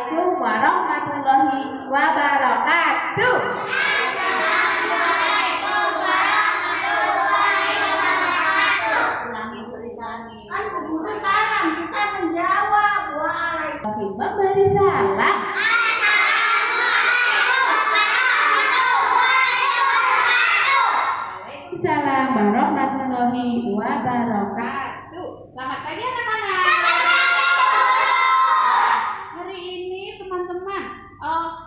Assalamualaikum warahmatullahi wabarakatuh. Assalamualaikum warahmatullahi wabarakatuh. Ulangi tulisannya. Kan Bu Guru salam, kita menjawab. Waalaikumsalam. Memberi salam. Waalaikumsalam warahmatullahi wabarakatuh. Selamat pagi anak-anak. Hari ini teman-teman,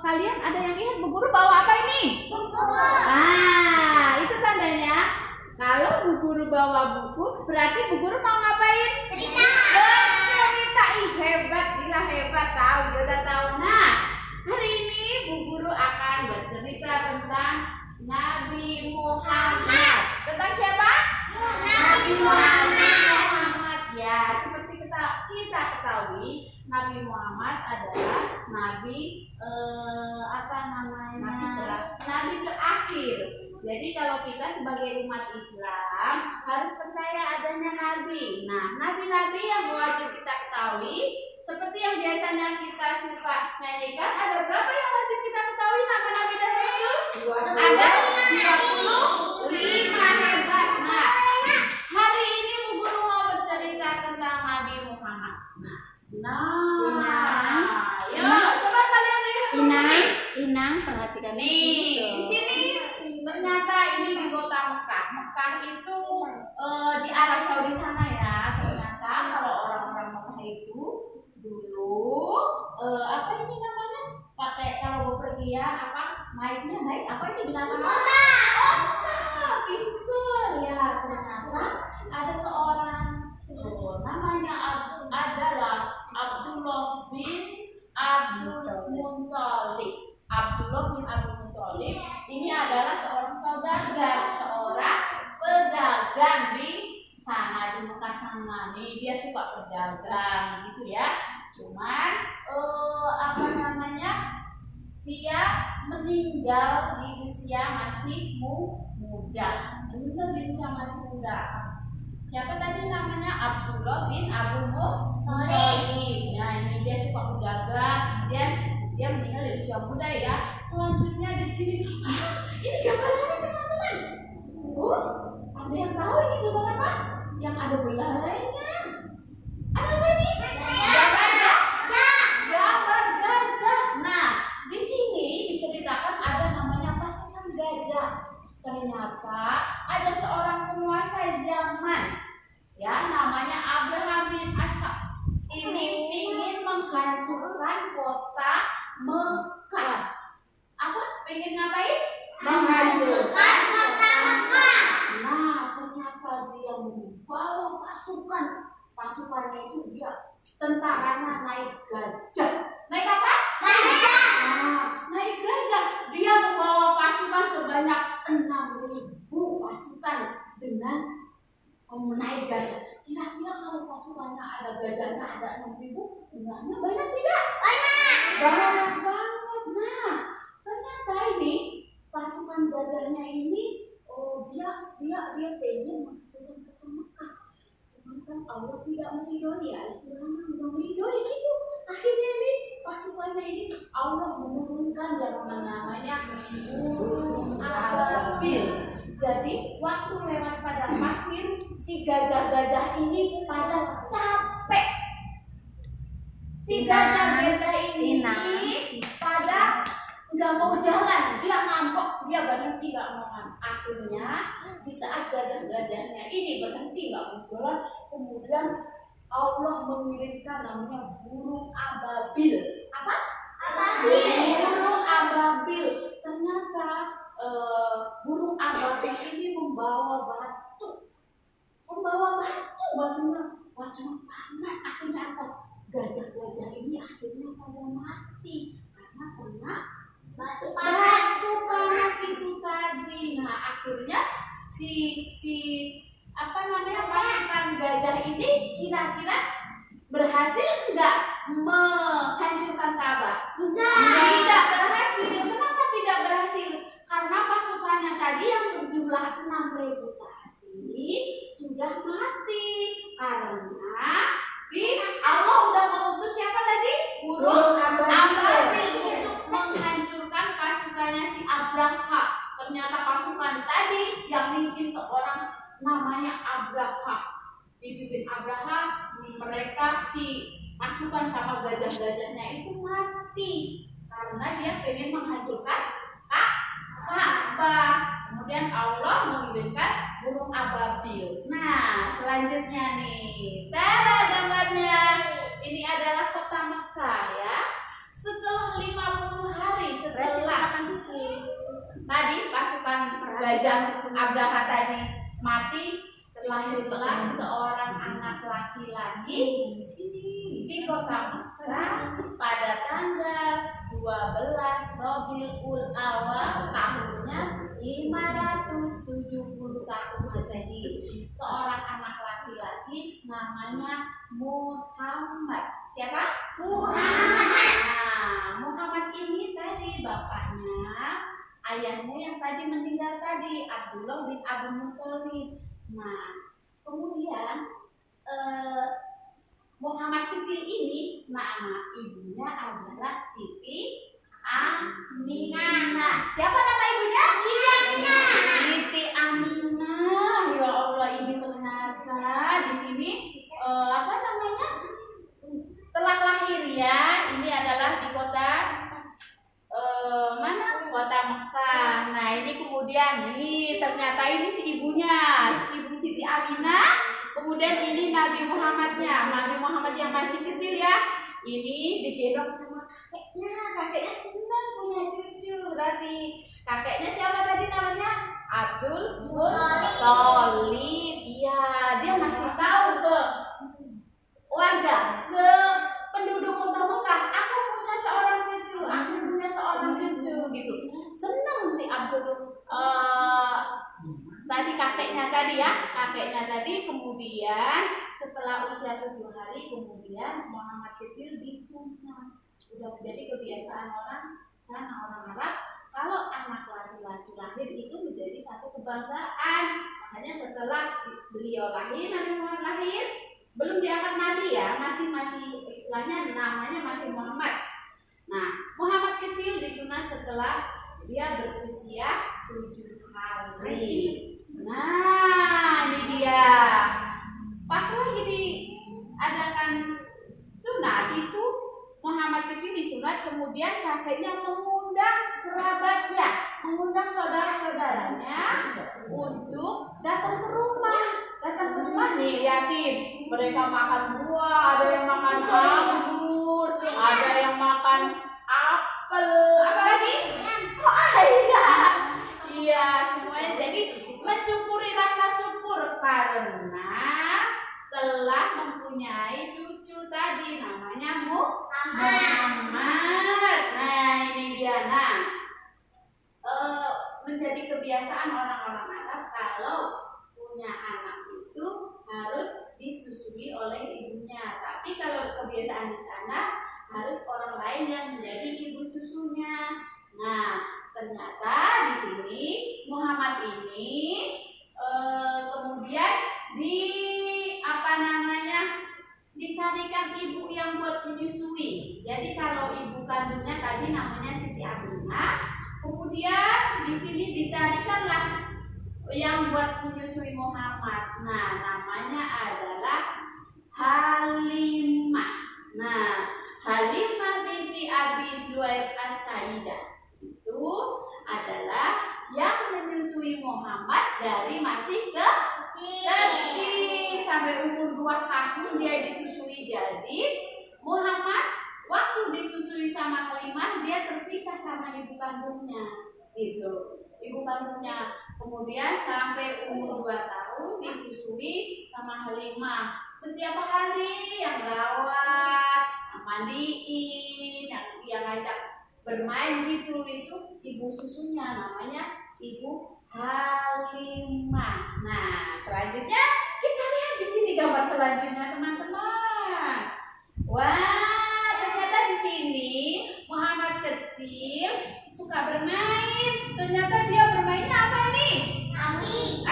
kalian ada yang lihat Bu Guru bawa apa ini? Buku. Itu tandanya kalau Bu Guru bawa buku, berarti Bu Guru mau ngapain? Cerita. Bercerita. Ih, hebat, gila hebat, tahu, ya udah tahu. Nah, hari ini Bu Guru akan bercerita tentang Nabi Muhammad. Tentang siapa? Nabi Muhammad. Ya, seperti kita ketahui, Nabi Muhammad adalah nabi nabi terakhir. Jadi kalau kita sebagai umat Islam harus percaya adanya nabi. Nah, nabi-nabi yang wajib kita ketahui, seperti yang biasanya kita suka nyanyikan, ada berapa yang wajib kita ketahui nama nabi dan rasul? Ada 25. Hebat. Nah, hari ini Bu Guru mau bercerita tentang Nabi Muhammad. Yuk, coba kalian lihat. Inang, perhatikan Nih, di sini ternyata ini di kota Mekah. Mekah itu di Arab Saudi sana ya. Ternyata kalau orang-orang Mekah itu dulu apa ini namanya? Pakai kalau bepergian naik apa ini binatang? Onta, pintar ya. Ternyata ada seorang namanya adalah Abdullah bin Abdul Muthalib. Abdullah bin Abdul Muthalib ini adalah seorang saudagar, seorang pedagang di sana di Mekah sana nih. Dia suka berdagang gitu ya. Cuman dia meninggal di usia masih muda. Siapa tadi namanya? Abdullah bin Abdul Muthalib. Nah, ini dia suka berdagang, kemudian dia meninggal di usia muda ya. Selanjutnya di sini, ini gambar apa teman-teman? Ada yang tahu ini gambar apa? Yang ada belalainya. Ada apa ini? Gambar gajah. Nah, di sini diceritakan ada namanya pasukan gajah. Ternyata ada seorang penguasa zaman ya namanya Abraham bin Ash'ab. Ini ingin menghancurkan kota Mekah. Apa? Pengen ngapain? Menghancurkan kota Mekah. Nah, ternyata dia membawa pasukan. Pasukannya itu dia tentaranya naik gajah. Naik apa? Gajah. Nah, naik gajah. Dia membawa pasukan sebanyak 6.000 pasukan dengan menaik gajah. Kira-kira kalau pasukannya ada gajahnya ada 6.000, jumlahnya banyak tidak? Banyak banget. Nah, ternyata ini pasukan gajahnya ini dia pengen menghancurkan kota Mekah. Cuman kan Allah tidak meridhoi ya, istilahnya tidak meridhoi gitu. Akhirnya ini pasukannya ini Allah menurunkan yang namanya burung ababil. Jadi waktu lewat padang pasir, si gajah-gajah ini pada capek. Si gajah-gajah ini pada nggak mau jalan, dia ngambek, dia berhenti nggak mau jalan. Akhirnya di saat gajah-gajahnya ini berhenti nggak mau jalan, kemudian Allah mengirimkan namanya burung ababil. Apa? Ababil. Burung ababil. Ternyata burung ababil ini membawa batunya panas. Akhirnya apa? Gajah-gajah ini akhirnya pada mati karena kena batu panas itu tadi. Nah, akhirnya pasukan gajah ini kira-kira berhasil nggak menghancurkan Ka'bah? Tidak berhasil. Kenapa tidak berhasil? Karena pasukannya tadi yang berjumlah 6.000 tadi sudah mati. Karena Allah udah mengutus siapa tadi? Burung ababil. ternyata pasukan tadi yang mimpin seorang namanya Abraha. Dipimpin Abraha, mereka si pasukan sama gajah-gajahnya itu mati karena dia pengen menghancurkan Ka'bah. Kemudian Allah mengirimkan burung ababil. Nah, selanjutnya nih, tada gambarnya. Ini adalah kota Mekah ya. Setelah 50 hari setelah tadi pasukan gajah Abraha tadi mati, terlahirlah seorang anak laki-laki di kota Mekah pada tanggal 12 Rabiul Awal tahunnya 571 Masehi. Seorang anak laki-laki namanya Muhammad. Siapa? Muhammad. Nah, Muhammad ini tadi bapaknya, ayahnya yang tadi meninggal tadi, Abdullah bin Abdul Muthalib. Nah, kemudian Muhammad kecil ini nama ibunya adalah Siti Aminah. Siapa nama ibunya? Siti Aminah. Siti Aminah. Ya Allah, ini ternyata di sini apa namanya? Telah lahir ya. Ini adalah di kota mana? Kota Mekah. Nah, ini kemudian nih ternyata ini si ibunya, ibu Siti Aminah. Kemudian ini Nabi Muhammadnya, Nabi Muhammad yang masih kecil ya. Ini digendong sama kakeknya. Kakeknya senang punya cucu. Berarti kakeknya siapa tadi namanya? Abdul Muthalib. Iya, dia masih tahu ke warga, ke penduduk kota Mekah. Aku punya seorang cucu, aku punya seorang cucu gitu. Senang si Abdul tadi kakeknya tadi kemudian setelah usia 7 hari kemudian Muhammad kecil disunat. Udah menjadi kebiasaan orang Arab kalau anak laki-laki lahir itu menjadi satu kebanggaan. Makanya setelah beliau lahir, Nabi Muhammad lahir, belum diangkat nabi ya, masih istilahnya namanya masih Muhammad. Nah, Muhammad kecil disunat setelah dia berusia 7 hari. Nah, ini dia. Pas lagi diadakan sunat itu, Muhammad kecil disunat, kemudian kakeknya mengundang kerabatnya, mengundang saudara-saudaranya untuk datang ke rumah. Nih, lihatin, mereka makan buah, ada yang makan anggur, ada yang makan apel, apa lagi? Iya, semuanya jadi mensyukuri rasa syukur karena telah mempunyai cucu tadi namanya Muhammad. Nah, ini dia. Nah, menjadi kebiasaan orang-orang Arab kalau punya anak itu harus disusui oleh ibunya. Tapi kalau kebiasaan di sana harus orang lain yang menjadi ibu susunya. Nah, ternyata di sini Muhammad ini kemudian dicarikan ibu yang buat menyusui. Jadi kalau ibu kandungnya tadi namanya Siti Aminah, kemudian di sini dicarikanlah yang buat menyusui Muhammad. Nah, namanya adalah Halimah. Nah, Halimah binti Abi Zuhair As-Saidah itu adalah yang menyusui Muhammad dari masih kecil sampai umur 2 tahun dia disusui. Jadi Muhammad waktu disusui sama Halimah dia terpisah sama ibu kandungnya gitu. Ibu kandungnya kemudian sampai umur 2 tahun disusui sama Halimah. Setiap hari yang rawat, yang mandiin, yang ngajak bermain gitu, itu ibu susunya namanya Ibu Halimah. Nah, selanjutnya kita lihat di sini gambar selanjutnya, teman-teman. Wah, ternyata di sini Muhammad kecil suka bermain. Ternyata dia bermainnya apa ini? Kambing.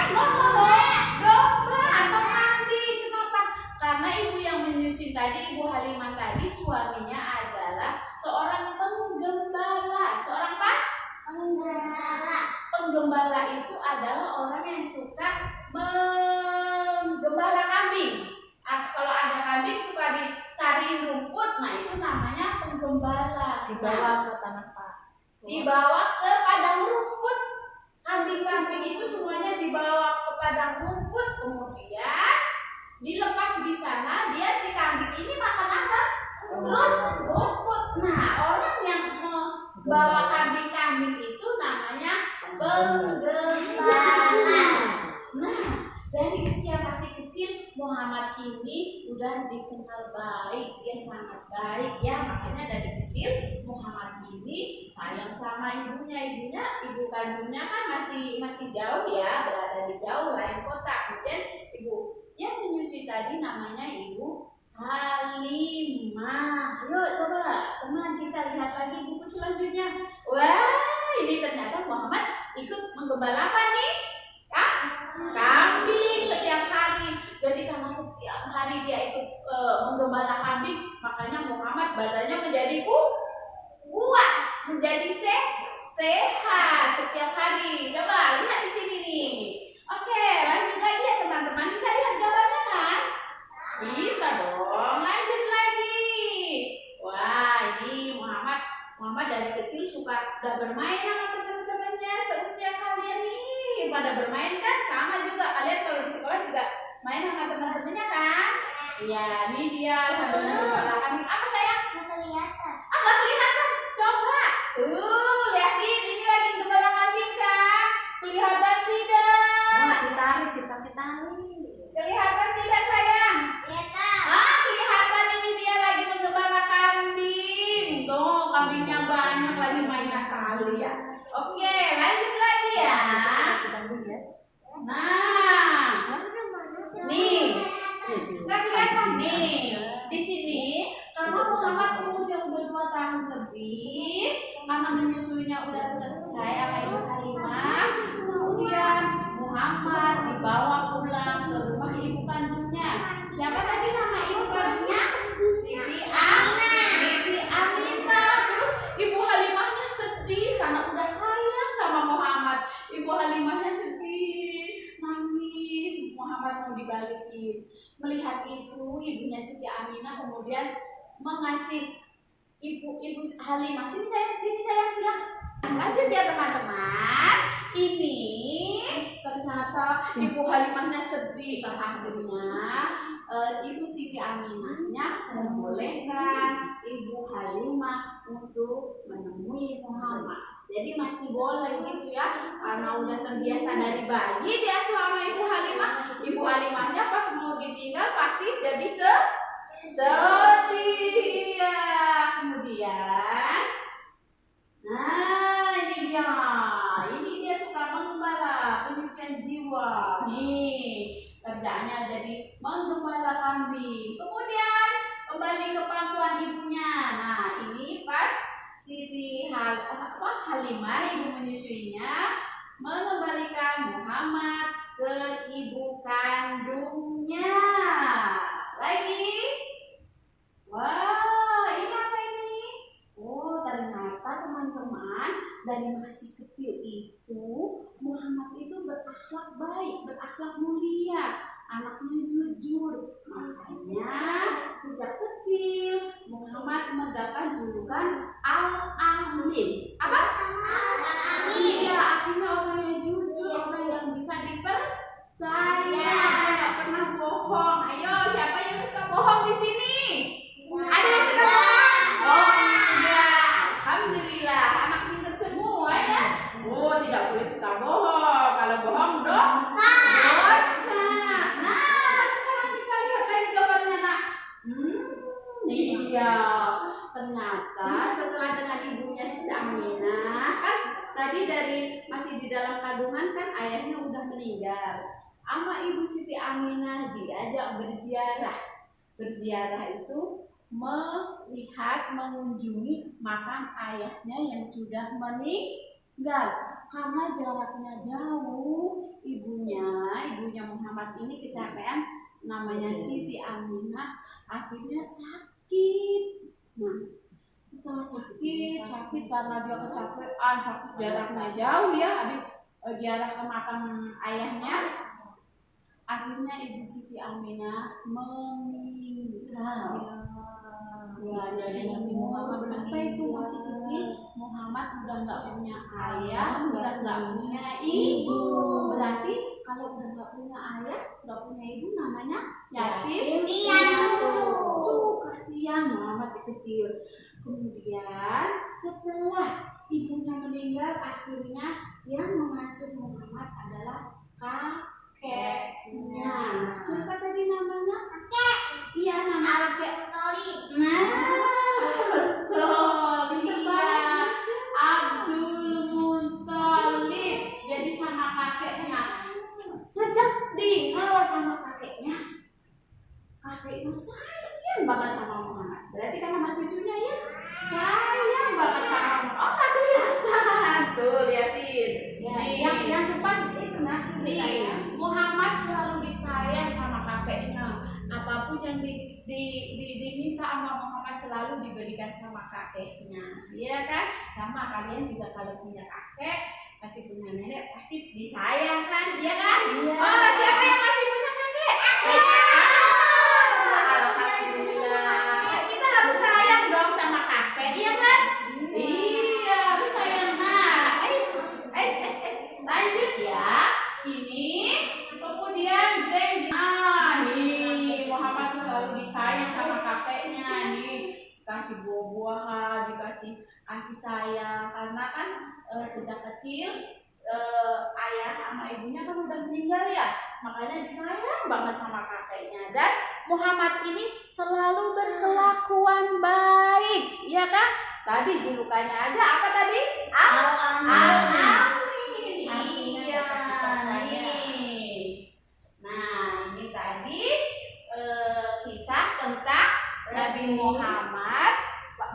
Domba atau kambing. Kenapa? Karena ibu yang menyusui tadi, Ibu Halimah tadi, suaminya adalah seorang penggembala. Seorang apa? penggembala itu adalah orang yang suka menggembala kambing. Kalau ada kambing suka dicari rumput, nah itu namanya penggembala. Dibawa ke tanah Dibawa ke padang rumput. Kambing-kambing itu semuanya dibawa ke padang rumput, kemudian dilepas di sana. Dia si kambing ini makan apa? Rumput. Nah, orang yang membawa kambing-kambing itu namanya penggembala. Nah, dari usia masih kecil Muhammad ini udah dikenal baik, dia sangat baik ya, makanya dari kecil Muhammad ini sayang sama ibunya. Ibu kandungnya kan masih jauh ya, berada di jauh lain kota. Kemudian ibu yang menyusui tadi namanya Ibu Halimah. Yuk coba teman kita lihat lagi buku selanjutnya. Wah, ini ternyata Muhammad ikut menggembala apa nih? Kambing setiap hari. Jadi karena setiap hari dia ikut menggembala kambing, makanya Muhammad badannya menjadi kuat, menjadi sehat setiap hari. Coba lihat di sini nih. Oke, lanjut lagi ya teman-teman. Bisa lihat gambarnya kan? Bisa dong. Lanjut lagi. Wah, ini Muhammad dari kecil suka bermain sama teman-temannya seusia kalian nih. Pada bermain kan sama juga. Kalian kalau di sekolah juga main sama teman-temannya kan? Iya, ini dia sambil menggembala kambing. Apa sayang? Nggak kelihatan. Nggak kelihatan. Coba. Tuh, lihatin. Ini lagi gembala kambing kan? Kelihatan tidak? Ditarik, dipakai tali. Kelihatan tidak sayang? Kelihatan. Kelihatan ini dia lagi menggembala kambing. Tuh, kambingnya banyak lagi mainan kali ya. Oke, lanjut lagi ya. Nah, nih, nggak kelihatan nih. Di sini, karena Muhammad umurnya udah 2 tahun lebih, karena menyusuinya udah selesai sama Ibu Halimah, kemudian Muhammad dibawa pulang ke rumah ibu kandungnya. Siapa tadi nama ibu kandungnya? Siti Aminah. Terus Ibu Halimahnya sedih karena udah sayang sama Muhammad. Ibu Halimahnya sedih, nangis. Muhammad mau dibalikin. Melihat itu, ibunya Siti Aminah kemudian mengasih ibu Halimah. Sini sayang bilang. Lanjut ya teman-teman. Ini ternyata Ibu Halimahnya sedih. Akhirnya Ibu Siti Aminahnya membolehkan Ibu Halimah untuk menemui Muhammad. Jadi masih boleh gitu ya, karena udah terbiasa dari bayi dia sama Ibu Halimah. Ibu Halimahnya pas mau ditinggal pasti jadi sedih ya. Kemudian, nah ini dia suka menggembala, penyucian jiwa. Nih kerjaannya jadi menggembala kambing. Kemudian kembali ke pangkuan ibunya. Nah ini pas Siti Halimah ibu menyusuinya mengembalikan Muhammad ke ibu kandungnya. Lagi, wah ini apa ini? Oh ternyata teman-teman dari masih kecil itu Muhammad itu berakhlak baik, berakhlak mulia, anaknya jujur. Makanya sejak kecil Muhammad mendapat julukan Al-Amin. Apa? Al-Amin. Iya, artinya orang yang jujur, orang yang bisa dipercaya, tidak pernah bohong. Ayo, siapa yang suka bohong di sini? Ada yang suka bohong? Oh enggak, alhamdulillah, anak pintar semua ya. Oh, tidak boleh suka bohong. Kalau bohong dosa. Nah, sekarang kita lihat lagi gambarnya, nak. Nih dia. Ternyata setelah dengan ibunya Siti Aminah, kan tadi dari masih di dalam kandungan kan ayahnya udah meninggal. Sama ibu Siti Aminah diajak berziarah. Berziarah itu melihat, mengunjungi makam ayahnya yang sudah meninggal. Karena jaraknya jauh, ibunya Muhammad ini kecapean, namanya Siti Aminah, akhirnya sakit. Nah, setelah sakit karena dia kecapean, sakit jaraknya jauh ya, habis ziarah ke makam ayahnya. Akhirnya Ibu Siti Aminah meninggal. Ya, jadi Nabi Muhammad berapa itu masih kecil, Muhammad udah nggak punya ayah, udah nggak punya ibu. Berarti kalau udah nggak punya ayah, nggak punya ibu, namanya yatim piatu. Tuh kasihan Muhammad kecil. Kemudian setelah ibunya meninggal, akhirnya yang mengasuh Muhammad adalah kakeknya. Siapa tadi namanya? Kakek. Iya, nama kakek. Nah, betul. Iya, Abdul Muthalib. Jadi sama kakeknya. Sejak dirawat sama kakeknya, kakeknya sayang banget sama Muhammad. Berarti kan sama cucunya ya, sayang banget sama Muhammad. Oh, nggak kelihatan. Tuh, liatin. Yang depan itu nah. Nih, Muhammad selalu disayang sama kakeknya. Apapun yang diminta sama Muhammad selalu diberikan sama kakeknya. Iya kan? Sama kalian juga kalau punya kakek, masih punya nenek, pasti disayang kan? Iya kan? Iya. Oh, siapa yang masih punya kakek? Alhamdulillah. Kita harus sayang dong sama kakek, iya kan? Iya, harus sayang. Nah, lanjut ya. Ini kemudian nih Muhammad selalu disayang sama kakeknya nih, dikasih buah-buahan, dikasih kasih sayang karena kan sejak kecil ayah sama ibunya kan udah meninggal ya, makanya disayang banget sama kakeknya. Dan Muhammad ini selalu berkelakuan baik, ya kan? Tadi julukannya aja apa tadi? Al-Amin. Iya, nih. Nah, ini tadi kisah tentang Nabi Muhammad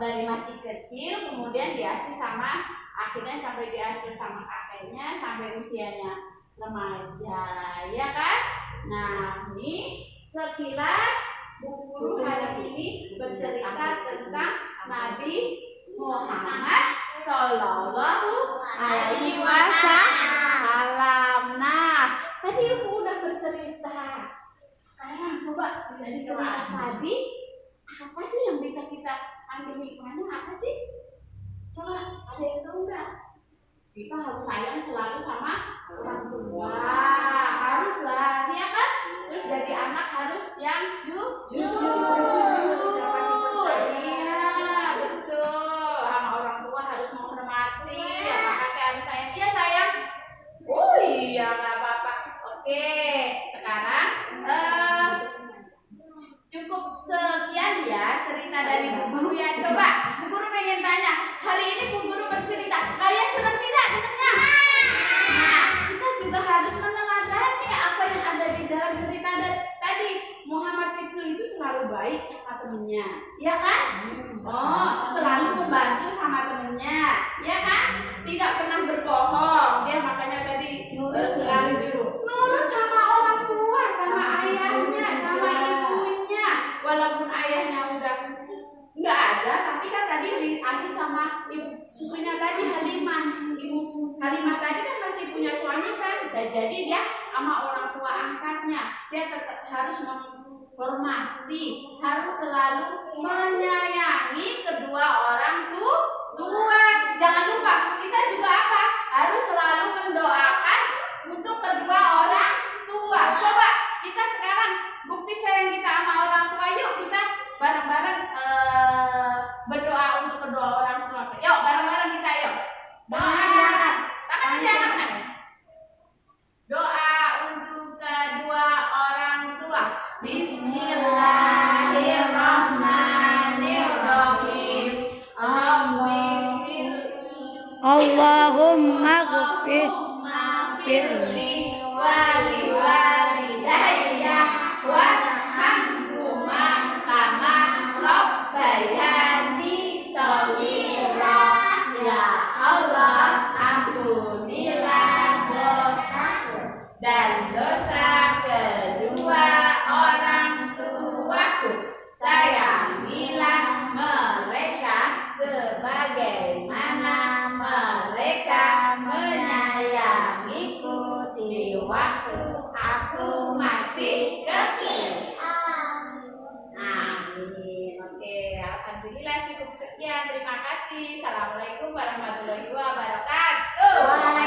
dari masih kecil, kemudian diasuh sama, akhirnya sampai diasuh sama kakeknya sampai usianya remaja, ya kan? Nah, ini sekilas buku guru hari ini bercerita tentang Nabi Muhammad Sallallahu Alaihi Wasallam. Nah, tadi ibu udah bercerita. Sekarang coba dari cerita tadi, apa sih yang bisa kita ambil hikmahnya? Apa sih? Coba ada yang tahu nggak? Kita harus sayang selalu sama orang tua, haruslah, ya kan? Terus jadi anak harus yang jujur. Iya, betul. Sama orang tua harus menghormati, sama kakek harus sayang. Iya sayang. Oh iya, nggak apa-apa. Oke, sekarang cukup sekian ya cerita dari Bu Guru ya. Coba Bu Guru pengen tanya, hari ini Bu Guru bercerita, kalian senang tidak dengarnya? Nah, kita juga harus meneladani apa yang ada di dalam cerita tadi. Muhammad kecil itu selalu baik sama temennya, ya kan? Oh, selalu membantu sama temennya, ya kan? Tidak pernah berbohong. Dia makanya tadi selalu nurut sama orang tua, sama ayahnya, sama ibunya. Walaupun ayahnya udah nggak ada, tapi kan tadi diasuh sama ibu susunya tadi Halimah. Ibu Halimah tadi kan masih punya suami kan, dan jadi dia sama orang tua angkatnya dia tetap harus menghormati, harus selalu menyayangi kedua orang tua. Jangan lupa kita juga apa? Harus selalu mendoakan untuk kedua orang tua. Coba kita sekarang bukti sayang kita sama orang tua. Yuk kita bareng-bareng berdoa untuk kedua orang tua. Yuk bareng-bareng kita yuk. Doa. Tangan diangkat. Doa untuk kedua orang tua. Bismillahirrahmanirrahim. Allahumma ghfir firli wali walidayya warhamhuma kama rabbayani shaghira. Ya Allah, ampunilah dosaku dan dosa kedua orang tuaku. Sayangilah mereka sebagaimana mereka menyayangi waktu aku masih kecil. Amin. Oke, alhamdulillah cukup sekian. Terima kasih. Assalamualaikum warahmatullahi wabarakatuh.